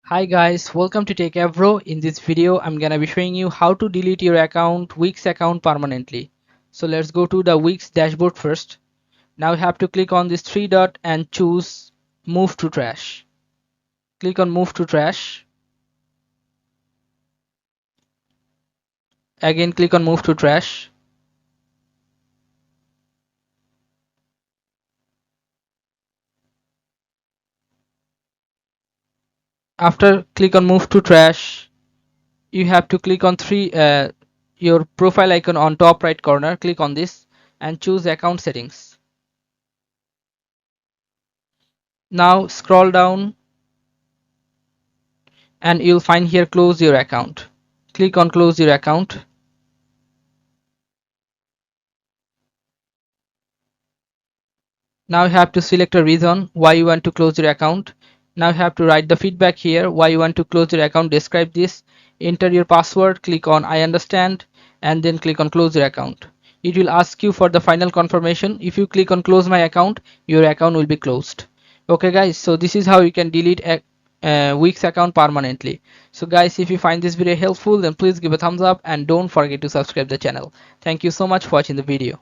Hi guys, welcome to Techavro. In this video, I'm gonna be showing you how to delete your WIX account permanently. So let's go to the WIX dashboard first. Now you have to click on this three dot and choose Move to Trash. Click on Move to Trash. Again, click on Move to Trash. After click on Move to Trash, you have to click on your profile icon on top right corner. Click on this and choose Account Settings. Now scroll down and you'll find here Close Your Account. Click on Close Your Account. Now you have to select a reason why you want to close your account. Now you have to write the feedback here why you want to close your account. Describe this. Enter your password. Click on I understand and then click on close your account. It will ask you for the final confirmation. If you click on close my account, your account will be closed. Okay guys, so this is how you can delete a WIX account permanently. So guys, if you find this video helpful, then please give a thumbs up and don't forget to subscribe the channel. Thank you so much for watching the video.